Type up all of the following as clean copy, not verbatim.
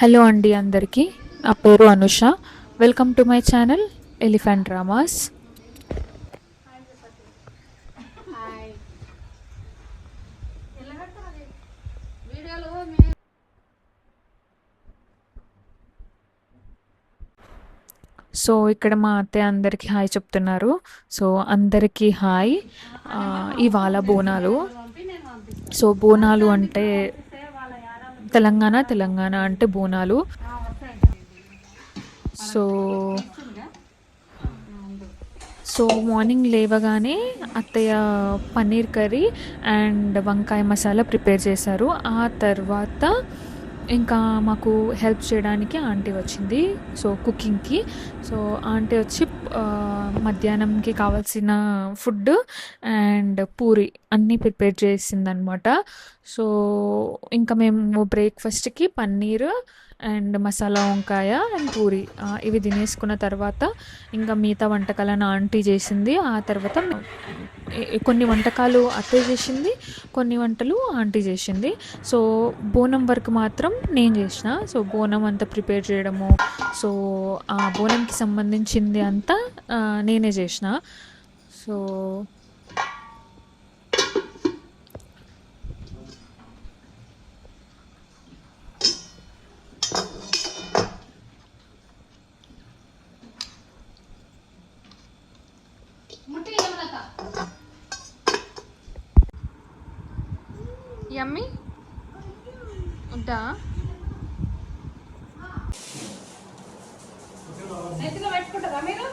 Hello అండి అందరికీ. నా పేరు Anusha. Welcome to my channel elephant dramas. So ఇక్కడ మా అత్తయ్య అందరికీ హాయ్ చెప్తున్నారు. సో అందరికీ హాయ్. ఇవాళ బోనాలు. సో బోనాలు అంటే తెలంగాణ అంటే బోనాలు. సో సో మార్నింగ్ లేవగానే అత్తయ్య పన్నీర్ కర్రీ అండ్ వంకాయ మసాలా ప్రిపేర్ చేశారు. ఆ తర్వాత ఇంకా మాకు హెల్ప్ చేయడానికి ఆంటీ వచ్చింది. సో కుకింగ్కి. సో ఆంటీ వచ్చి మధ్యాహ్నంకి కావాల్సిన ఫుడ్ అండ్ పూరి అన్నీ ప్రిపేర్ చేసిందనమాట. సో ఇంకా మేము బ్రేక్ఫాస్ట్కి పన్నీర్ అండ్ మసాలా వంకాయ అండ్ పూరి ఇవి తినేసుకున్న తర్వాత ఇంకా మిగతా వంటకాలను ఆంటీ చేసింది. ఆ తర్వాత కొన్ని వంటకాలు అత్తయ్య చేసింది, కొన్ని వంటలు ఆంటీ చేసింది. సో బోనం వరకు మాత్రం నేను చేసిన. సో బోనం అంతా ప్రిపేర్ చేయడము, సో ఆ బోనంకి సంబంధించింది అంతా నేనే చేసిన. సో యమ్మీ ఉంటా. పెట్టుకుంటారా మీరు?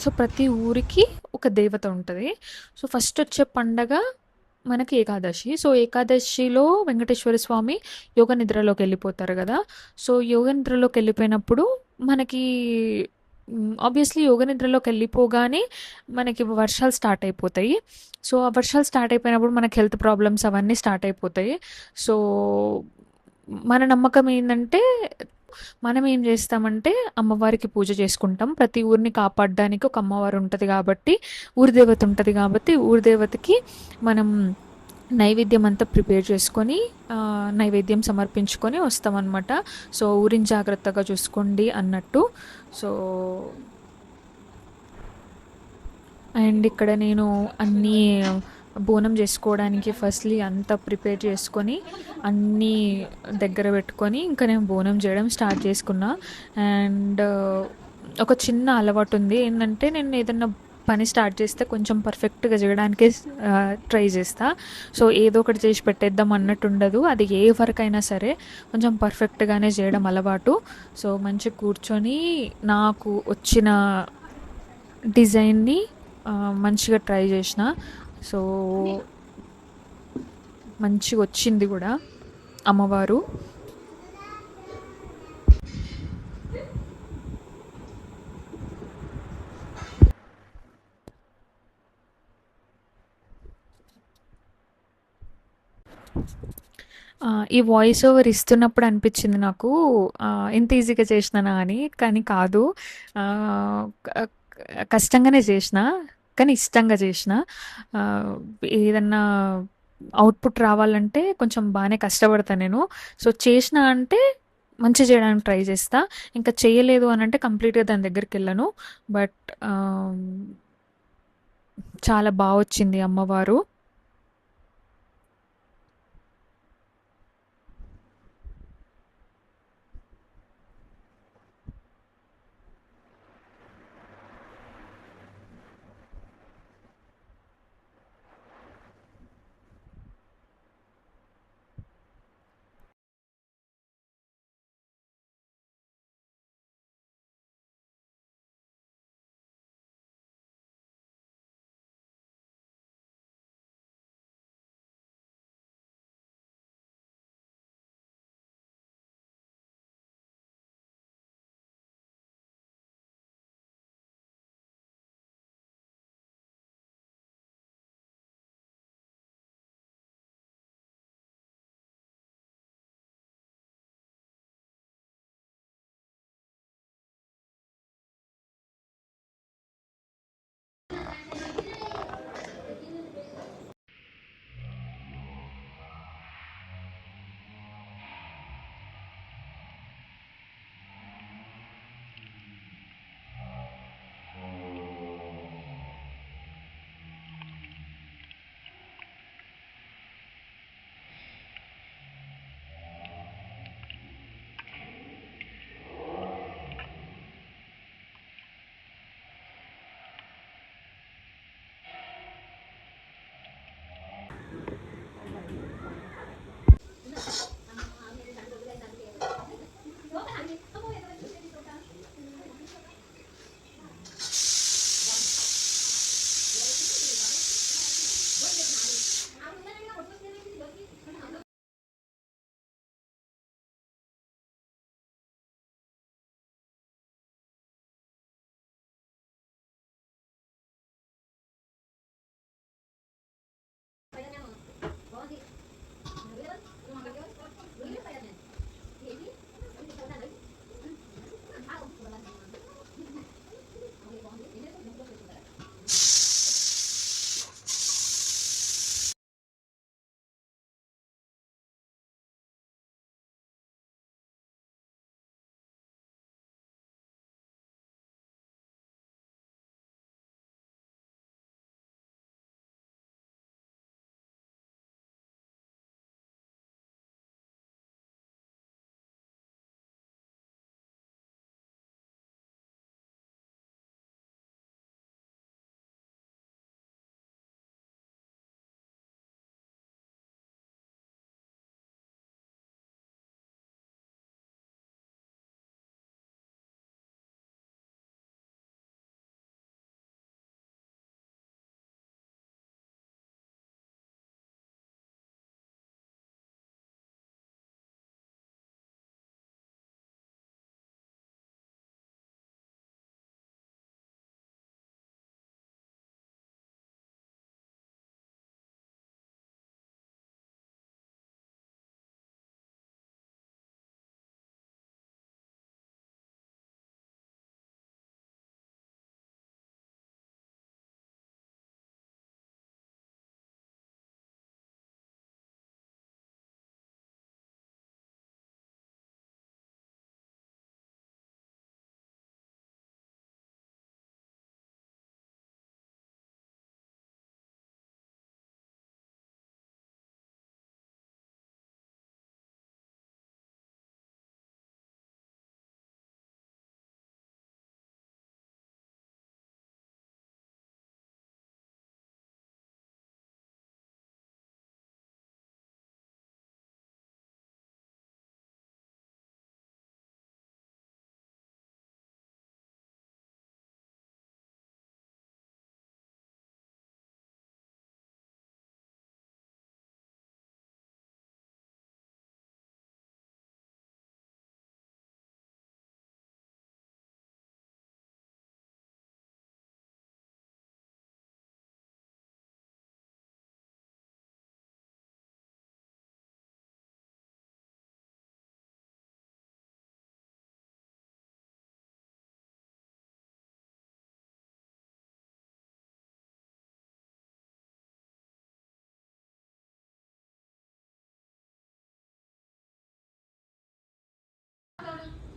సో ప్రతి ఊరికి ఒక దేవత ఉంటుంది. సో ఫస్ట్ వచ్చే పండగ మనకి ఏకాదశి. సో ఏకాదశిలో వెంకటేశ్వర స్వామి యోగ నిద్రలోకి వెళ్ళిపోతారు కదా. సో యోగ నిద్రలోకి వెళ్ళిపోయినప్పుడు మనకి ఆబ్వియస్లీ యోగ నిద్రలోకి వెళ్ళిపోగానే మనకి వర్షాలు స్టార్ట్ అయిపోతాయి. సో ఆ వర్షాలు స్టార్ట్ అయిపోయినప్పుడు మనకి హెల్త్ ప్రాబ్లమ్స్ అవన్నీ స్టార్ట్ అయిపోతాయి. సో మన నమ్మకం ఏంటంటే మనం ఏం చేస్తామంటే అమ్మవారికి పూజ చేసుకుంటాం. ప్రతి ఊరిని కాపాడడానికి ఒక అమ్మవారు ఉంటుంది కాబట్టి, ఊరి దేవత ఉంటుంది కాబట్టి, ఊరి దేవతకి మనం నైవేద్యం అంతా ప్రిపేర్ చేసుకొని నైవేద్యం సమర్పించుకొని వస్తామన్నమాట. సో ఊరిని జాగ్రత్తగా చూసుకోండి అన్నట్టు. సో అండ్ ఇక్కడ నేను అన్నీ బోనం చేసుకోవడానికి ఫస్ట్లీ అంతా ప్రిపేర్ చేసుకొని అన్నీ దగ్గర పెట్టుకొని ఇంకా నేను బోనం చేయడం స్టార్ట్ చేసుకున్నా. అండ్ ఒక చిన్న అలవాటు ఉంది ఏంటంటే, నేను ఏదన్నా పని స్టార్ట్ చేస్తే కొంచెం పర్ఫెక్ట్గా చేయడానికే ట్రై చేస్తా. సో ఏదో ఒకటి చేసి పెట్టేద్దాం అన్నట్టు ఉండదు. అది ఏ వర్క్ అయినా సరే కొంచెం పర్ఫెక్ట్గానే చేయడం అలవాటు. సో మంచిగా కూర్చొని నాకు వచ్చిన డిజైన్ని మంచిగా ట్రై చేసిన. సో మంచిగా వచ్చింది కూడా అమ్మవారు. ఈ వాయిస్ ఓవర్ ఇస్తున్నప్పుడు అనిపించింది నాకు ఎంత ఈజీగా చేసినానా అని. కానీ కాదు, క కష్టంగానే చేసిన, కానీ ఇష్టంగా చేసిన. ఏదన్నా అవుట్‌పుట్ రావాలంటే కొంచెం బానే కష్టపడతా నేను. సో చేసినా అంటే మంచిగా చేయడానికి ట్రై చేస్తా. ఇంకా చేయలేదు అనంటే కంప్లీట్‌గా దాని దగ్గరికెళ్ళను. బట్ చాలా బా వచ్చింది అమ్మవారు.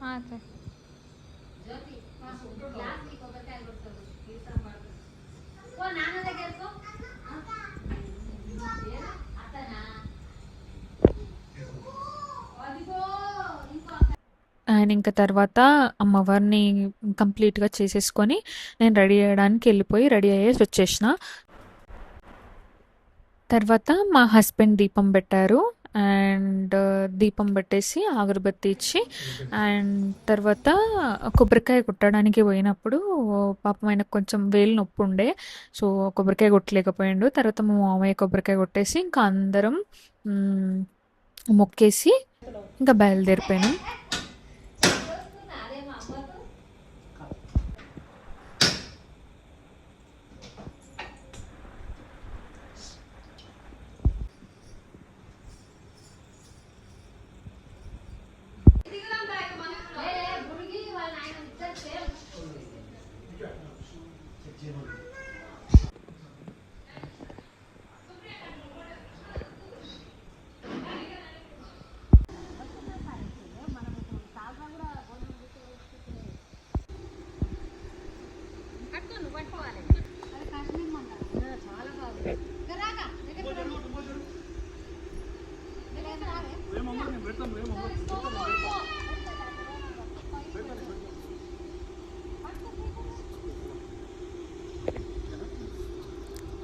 అదే. అండ్ ఇంక తర్వాత అమ్మవారిని కంప్లీట్‌గా చేసేసుకొని, నేను రెడీ అయ్యడానికి ఎళ్ళిపోయి, రెడీ అయ్యేసి వచ్చేసిన. తర్వాత మా హస్బెండ్ దీపం పెట్టారు. అండ్ దీపం పెట్టేసి, అగరబత్తి ఇచ్చి, అండ్ తర్వాత కొబ్బరికాయ కొట్టడానికి పోయినప్పుడు పాపం ఆయనకు కొంచెం వేలు నొప్పుండే. సో, కొబ్బరికాయ కొట్టలేకపోయిండు. తర్వాత మా మామయ్య కొబ్బరికాయ కొట్టేసి, ఇంకా అందరం హ్మ్, మొక్కేసి ఇంకా బయలుదేరిపోయినాం.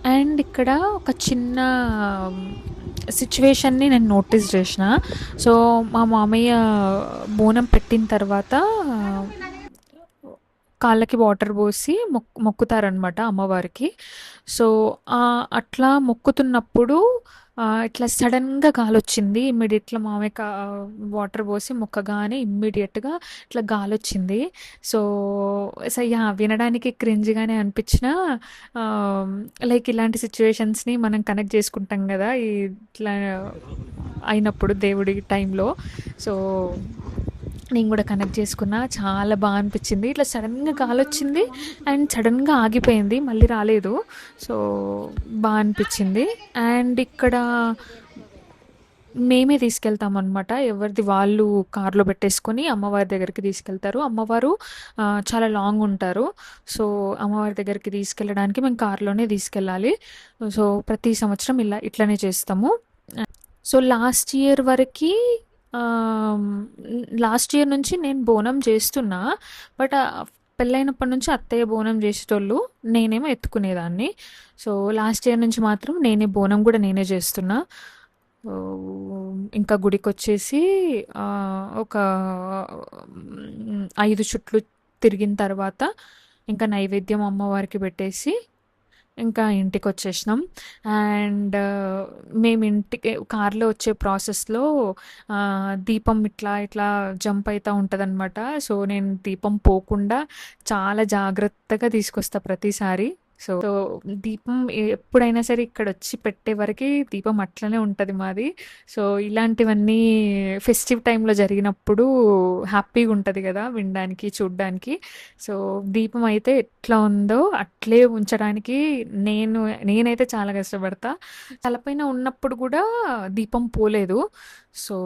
అండ్ ఇక్కడ ఒక చిన్న సిచ్యువేషన్‌ని నేను నోటీస్ చేసిన. సో, మా మామయ్య బోనం పెట్టిన తర్వాత కాళ్ళకి వాటర్ పోసి మొక్కుతారనమాట అమ్మవారికి. సో, అట్లా మొక్కుతున్నప్పుడు ఇట్లా సడన్‌గా గాలొచ్చింది. ఇమ్మీడియేట్‌గా మామయ్య వాటర్ పోసి మొక్కగానే ఇమ్మీడియేట్‌గా ఇట్లా గాలొచ్చింది. So, yeah! వినడానికి క్రింజ్‌గానే అనిపించినా లైక్ ఇలాంటి సిచ్యువేషన్స్‌ని మనం కనెక్ట్ చేసుకుంటాం గదా! ఇట్లా అయినప్పుడు దేవుడి టైంలో. సో, నేను గూడా కనెక్ట్ చేసుకున్నా. చాలా బా అనిపిచ్చింది. ఇట్లా సడెన్‌గా గాలొచ్చింది అండ్ సడెన్‌గా ఆగిపోయింది. మళ్ళీ రాలేదు. సో, బా అనిపిచ్చింది. అండ్ ఇక్కడ మేమే తీసుకెళ్తామనమాట. ఎవరిది వాళ్ళు కార్‌లో పెట్టేసుకొని అమ్మవారి దగ్గరికి తీసుకెళ్తారు. అమ్మవారు చాలా లాంగ్ ఉంటారు. సో, అమ్మవారి దగ్గరికి తీసుకెళ్ళడానికి మేము కార్‌లోనే తీసుకెళ్ళాలి. సో, ప్రతి సంవత్సరం ఇట్లనే చేస్తాము. సో, ఆహ్, లాస్ట్ ఇయర్ నుంచి నేను బోనం చేస్తున్నా. బట్ పెళ్ళైనప్పటి నుంచి అత్తయ్య బోనం చేసేటోళ్ళు. నేనేమో ఎత్తుకునేదాన్ని. సో, లాస్ట్ ఇయర్ నుంచి మాత్రం బోనం గూడా నేనే చేస్తున్నా. ఇంకా గుడికొచ్చేసి ఒక 5 చుట్లు తిరిగిన తర్వాత ఇంకా నైవేద్యం అమ్మవారికి పెట్టేసి ఇంకా ఇంటికొచ్చేసినాం. అండ్ మేము ఇంటికి కార్‌లో వచ్చే ప్రాసెస్‌లో దీపం ఇట్లా, ఇట్లా జంప్ అయితా ఉంటదనమాట. సో, నేను దీపం పోకుండా చాలా జాగ్రత్తగా తీసుకొస్తా ప్రతిసారి. సో, దీపం ఎప్పుడైనా సరే ఇక్కడొచ్చి పెట్టే వరకి దీపం అట్లనే ఉంటది మాది. సో, ఇలాంటివన్నీ ఫెస్టివ్ టైమ్‌లో జరిగినప్పుడు హ్యాపీగుంటది గదా! వినడానికి, చూడ్డానికి. సో, దీపం అయితే ఎట్లా ఉందో అట్లే ఉంచడానికి నేను నేనైతే చాలా కష్టపడతా. తలపైన ఉన్నప్పుడు గూడా దీపం పోలేదు. So,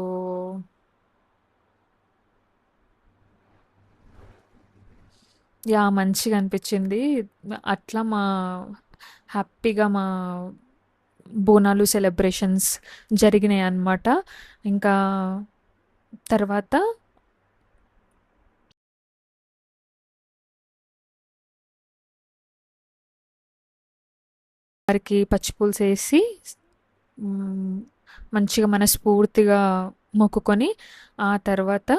yeah! మంచిగా అనిపిచ్చింది. అట్లా హ్యాపీగా బోనాలు సెలబ్రేషన్స్ జరిగినాయన్నమాట. ఇంకా తర్వాత వారికి పచ్చి పులుసేసి హ్మ్, మంచిగా మనస్ఫూర్తిగా మొక్కుకొని, ఆ తర్వాత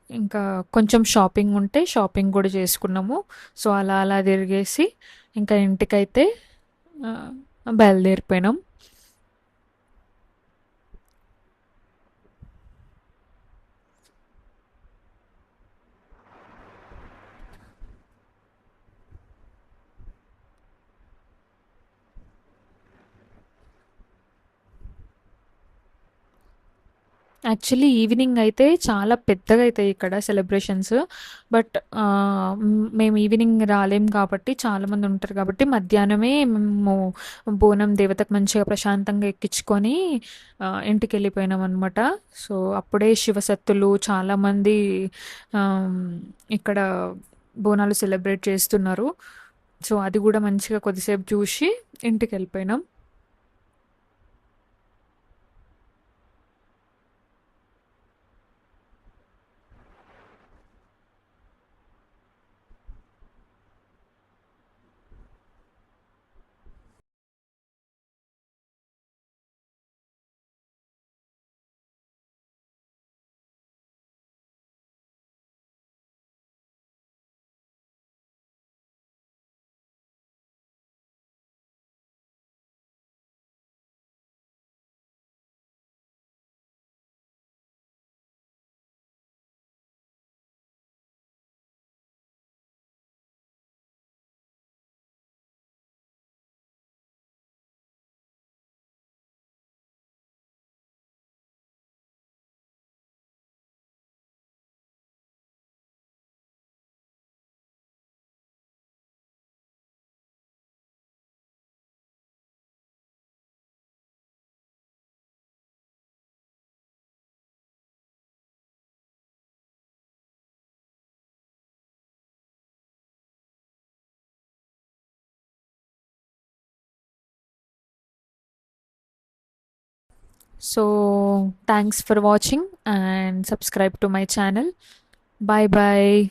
ఇంకా కొంచెం షాపింగ్ ఉంటే షాపింగ్ గూడా చేసుకున్నాము. సో, అలా అలా తిరిగేసి ఇంకా ఇంటికైతే బయలుదేరిపోయినాం. యాక్చువల్లీ ఈవినింగ్ అయితే చాలా పెద్దగా అయితాయి ఇక్కడ సెలబ్రేషన్స్. బట్ మేము ఈవినింగ్ రాలేం కాబట్టి చాలామంది ఉంటారు కాబట్టి మధ్యాహ్నమే మేము బోనం దేవతకు మంచిగా ప్రశాంతంగా ఎక్కించుకొని ఇంటికి వెళ్ళిపోయినాం అనమాట. సో అప్పుడే శివసత్తులు చాలామంది ఆమ్, ఇక్కడ బోనాలు సెలబ్రేట్ చేస్తున్నారు. సో అది కూడా మంచిగా కొద్దిసేపు చూసి ఇంటికి వెళ్ళిపోయినాం. So thanks for watching and subscribe to my channel. Bye bye.